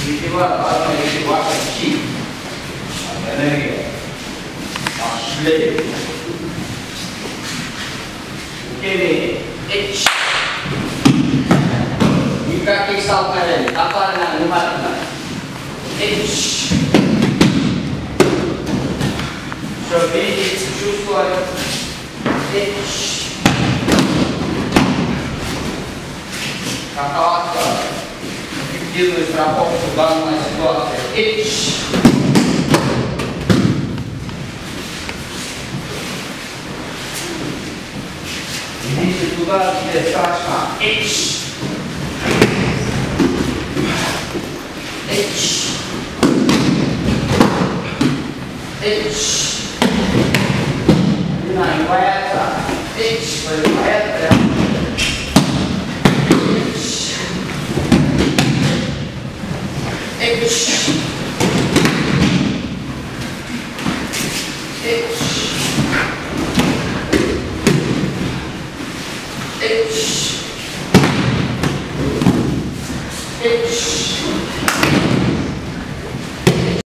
видимо, важно, если ваша чи, энергия, пошли. Ini, никаких столкновений, тотально внимательно. Все видеть, чувствовать. Какова эффективную страховку в данной ситуации. Идите туда, где страшно. Длина не боятся. Поднимает прям. H